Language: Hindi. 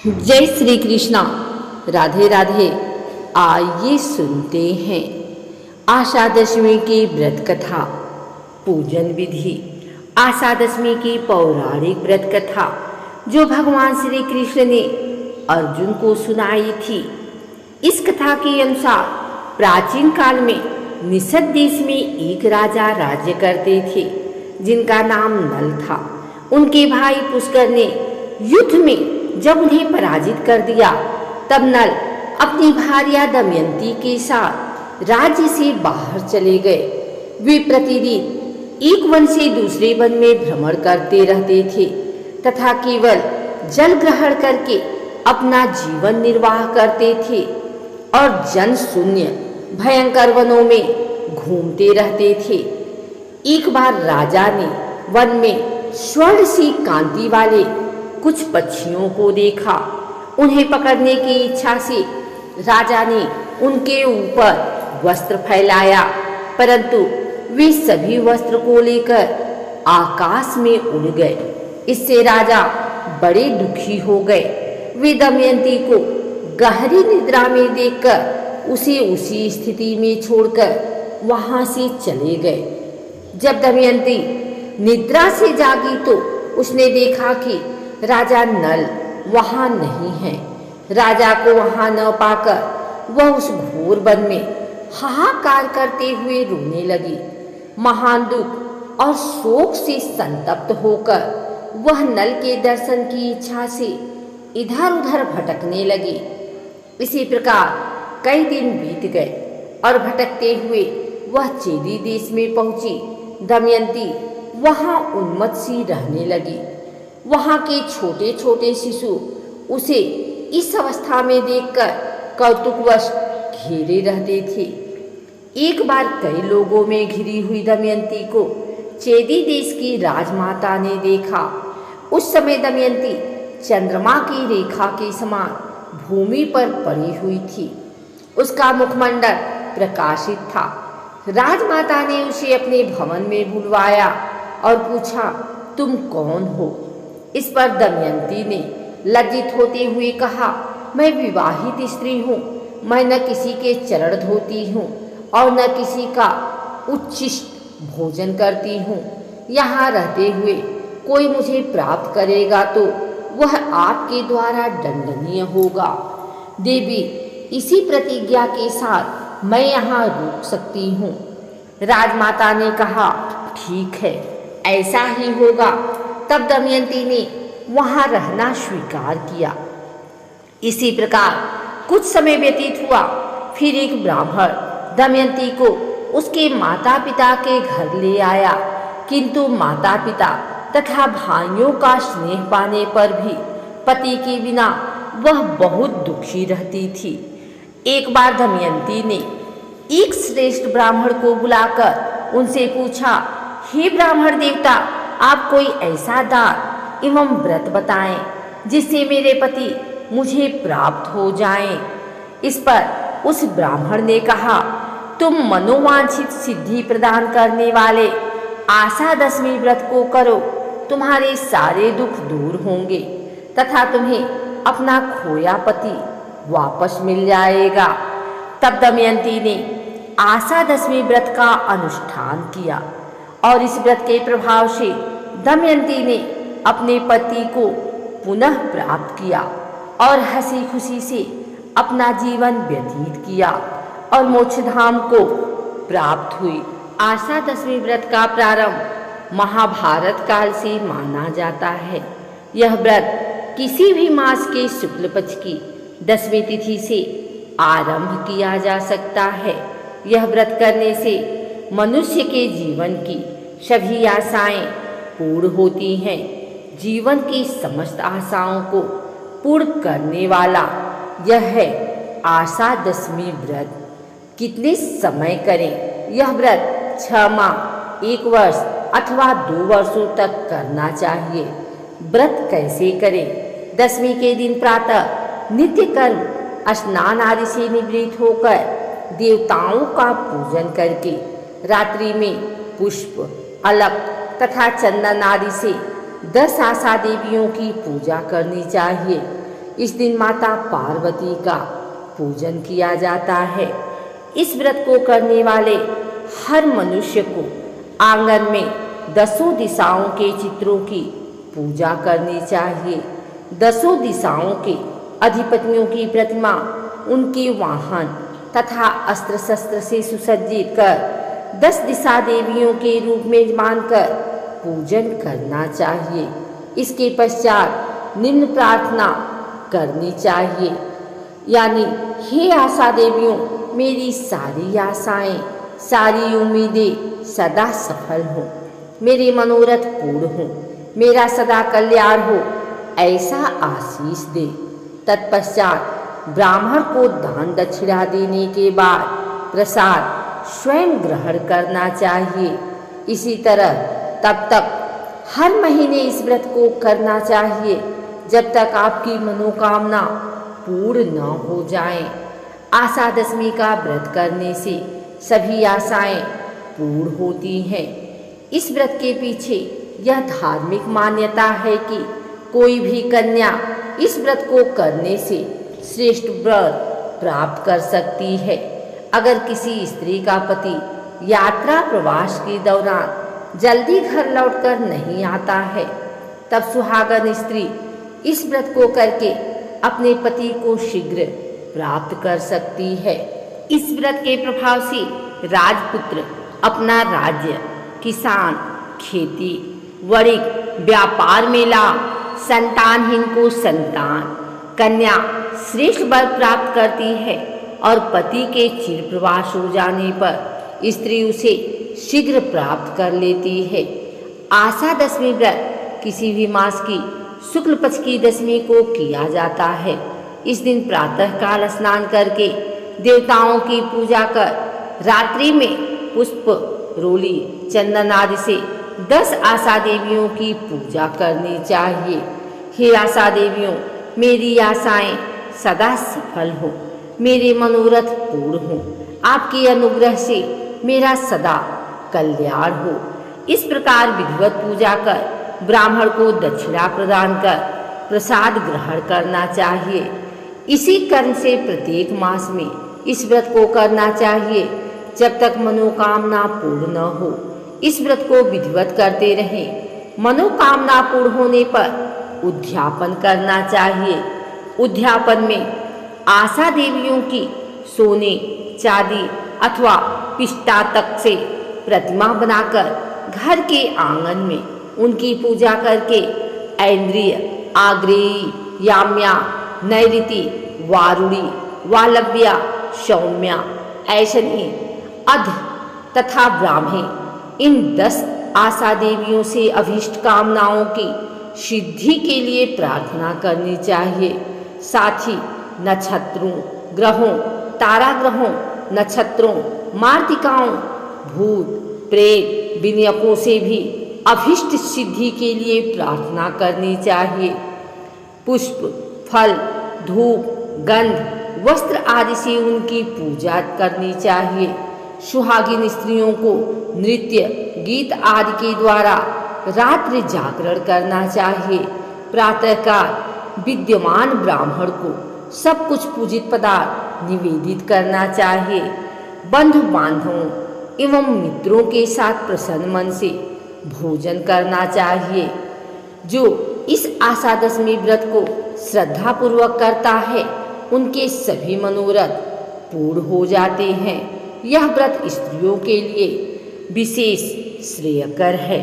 जय श्री कृष्णा। राधे राधे। आइए सुनते हैं आशा दशमी की व्रत कथा। पूजन विधि। आशा दशमी की पौराणिक व्रत कथा जो भगवान श्री कृष्ण ने अर्जुन को सुनाई थी। इस कथा के अनुसार प्राचीन काल में निषद देश में एक राजा राज्य करते थे जिनका नाम नल था। उनके भाई पुष्कर ने युद्ध में जब उन्हें पराजित कर दिया तब नल अपनी भार्या दमयंती के साथ राज्य से बाहर चले गए। वे प्रतिदिन एक वन से दूसरे वन में भ्रमण करते रहते थे तथा केवल जल ग्रहण करके अपना जीवन निर्वाह करते थे और जन शून्य भयंकर वनों में घूमते रहते थे। एक बार राजा ने वन में स्वर्ण सी कांति वाले कुछ पक्षियों को देखा। उन्हें पकड़ने की इच्छा से राजा ने उनके ऊपर वस्त्र फैलाया, परंतु वे सभी वस्त्र को लेकर आकाश में उड़ गए। इससे राजा बड़े दुखी हो गए। वे दमयंती को गहरी निद्रा में देखकर उसे उसी स्थिति में छोड़कर वहां से चले गए। जब दमयंती निद्रा से जागी तो उसने देखा कि राजा नल वहां नहीं है। राजा को वहां न पाकर वह उस घोर वन में हाहाकार करते हुए रोने लगी। महान दुख और शोक से संतप्त होकर वह नल के दर्शन की इच्छा से इधर उधर भटकने लगी। इसी प्रकार कई दिन बीत गए और भटकते हुए वह चेदी देश में पहुंची। दमयंती वहां उन्मत्त सी रहने लगी। वहां के छोटे छोटे शिशु उसे इस अवस्था में देखकर कौतुकवश घेरे रहते थे। एक बार कई लोगों में घिरी हुई दमयंती को चेदी देश की राजमाता ने देखा। उस समय दमयंती चंद्रमा की रेखा के समान भूमि पर पड़ी हुई थी। उसका मुखमंडल प्रकाशित था। राजमाता ने उसे अपने भवन में बुलवाया और पूछा, तुम कौन हो? इस पर दमयंती ने लज्जित होते हुए कहा, मैं विवाहित स्त्री हूँ। मैं न किसी के चरण धोती हूँ और न किसी का उच्छिष्ट भोजन करती हूँ। यहाँ रहते हुए कोई मुझे प्राप्त करेगा तो वह आपके द्वारा दंडनीय होगा। देवी, इसी प्रतिज्ञा के साथ मैं यहाँ रुक सकती हूँ। राजमाता ने कहा, ठीक है, ऐसा ही होगा। तब दमयंती ने वहां रहना स्वीकार किया। इसी प्रकार कुछ समय व्यतीत हुआ। फिर एक ब्राह्मण दमयंती को उसके माता पिता के घर ले आया, किंतु माता पिता तथा भाइयों का स्नेह पाने पर भी पति के बिना वह बहुत दुखी रहती थी। एक बार दमयंती ने एक श्रेष्ठ ब्राह्मण को बुलाकर उनसे पूछा, हे ब्राह्मण देवता, आप कोई ऐसा दान एवं व्रत बताएं जिससे मेरे पति मुझे प्राप्त हो जाएं। इस पर उस ब्राह्मण ने कहा, तुम मनोवांछित सिद्धि प्रदान करने वाले आशा दशमी व्रत को करो। तुम्हारे सारे दुख दूर होंगे तथा तुम्हें अपना खोया पति वापस मिल जाएगा। तब दमयंती ने आशा दशमी व्रत का अनुष्ठान किया और इस व्रत के प्रभाव से दमयंती ने अपने पति को पुनः प्राप्त किया और हंसी खुशी से अपना जीवन व्यतीत किया और मोक्षधाम को प्राप्त हुई। आशा दशमी व्रत का प्रारंभ महाभारत काल से माना जाता है। यह व्रत किसी भी मास के शुक्ल पक्ष की 10वीं तिथि से आरंभ किया जा सकता है। यह व्रत करने से मनुष्य के जीवन की सभी आशाएं पूर्ण होती हैं। जीवन की समस्त आशाओं को पूर्ण करने वाला यह है आशा दशमी व्रत। कितने समय करें? यह व्रत 6 माह, 1 वर्ष अथवा 2 वर्षों तक करना चाहिए। व्रत कैसे करें? दशमी के दिन प्रातः नित्य कर्म स्नान आदि से निवृत्त होकर देवताओं का पूजन करके रात्रि में पुष्प, अलक तथा चंदन आदि से 10 आशा देवियों की पूजा करनी चाहिए। इस दिन माता पार्वती का पूजन किया जाता है। इस व्रत को करने वाले हर मनुष्य को आंगन में 10 दिशाओं के चित्रों की पूजा करनी चाहिए। 10 दिशाओं के अधिपतियों की प्रतिमा, उनके वाहन तथा अस्त्र शस्त्र से सुसज्जित कर 10 दिशा देवियों के रूप में मानकर पूजन करना चाहिए। इसके पश्चात निम्न प्रार्थना करनी चाहिए, यानी हे आशा देवियों, मेरी सारी आशाएं, सारी उम्मीदें सदा सफल हों, मेरे मनोरथ पूर्ण हों, मेरा सदा कल्याण हो, ऐसा आशीष दे। तत्पश्चात ब्राह्मण को दान दक्षिणा देने के बाद प्रसाद स्वयं ग्रहण करना चाहिए। इसी तरह तब तक हर महीने इस व्रत को करना चाहिए जब तक आपकी मनोकामना पूर्ण न हो जाए। आशा दशमी का व्रत करने से सभी आशाएं पूर्ण होती हैं। इस व्रत के पीछे यह धार्मिक मान्यता है कि कोई भी कन्या इस व्रत को करने से श्रेष्ठ व्रत प्राप्त कर सकती है। अगर किसी स्त्री का पति यात्रा प्रवास के दौरान जल्दी घर लौटकर नहीं आता है, तब सुहागन स्त्री इस व्रत को करके अपने पति को शीघ्र प्राप्त कर सकती है। इस व्रत के प्रभाव से राजपुत्र अपना राज्य, किसान खेती, वणिक व्यापार में लाभ, संतानहीन को संतान, कन्या श्रेष्ठ वर प्राप्त करती है और पति के चिर प्रवास हो जाने पर स्त्री उसे शीघ्र प्राप्त कर लेती है। आशा दशमी व्रत किसी भी मास की शुक्ल पक्ष की दशमी को किया जाता है। इस दिन प्रातः काल स्नान करके देवताओं की पूजा कर रात्रि में पुष्प, रोली, चंदन आदि से 10 आशा देवियों की पूजा करनी चाहिए। हे आशा देवियों, मेरी आशाएं सदा सफल हो, मेरे मनोरथ पूर्ण हो, आपके अनुग्रह से मेरा सदा कल्याण हो। इस प्रकार विधिवत पूजा कर ब्राह्मण को दक्षिणा प्रदान कर प्रसाद ग्रहण करना चाहिए। इसी कर्म से प्रत्येक मास में इस व्रत को करना चाहिए जब तक मनोकामना पूर्ण न हो। इस व्रत को विधिवत करते रहें। मनोकामना पूर्ण होने पर उद्यापन करना चाहिए। उद्यापन में आशा देवियों की सोने, चांदी अथवा पिष्टा तक से प्रतिमा बनाकर घर के आंगन में उनकी पूजा करके ऐन्द्रिय, आग्रेयी, याम्या, नैऋति, वारुणी, वालव्या, सौम्या, ऐशनी, अध तथा ब्राह्मी, इन 10 आशा देवियों से अभीष्ट कामनाओं की सिद्धि के लिए प्रार्थना करनी चाहिए। साथ ही नक्षत्रों, ग्रहों, ताराग्रहों, नक्षत्रों, मार्तिकाओं, भूत प्रेत, विनयकों से भी अभीष्ट सिद्धि के लिए प्रार्थना करनी चाहिए। पुष्प, फल, धूप, गंध, वस्त्र आदि से उनकी पूजा करनी चाहिए। सुहागिन स्त्रियों को नृत्य, गीत आदि के द्वारा रात्रि जागरण करना चाहिए। प्रातःकाल विद्यमान ब्राह्मण को सब कुछ पूजित पदार्थ निवेदित करना चाहिए। बंधु बांधवों एवं मित्रों के साथ प्रसन्न मन से भोजन करना चाहिए। जो इस आशा दशमी व्रत को श्रद्धापूर्वक करता है, उनके सभी मनोरथ पूर्ण हो जाते हैं। यह व्रत स्त्रियों के लिए विशेष श्रेयकर है।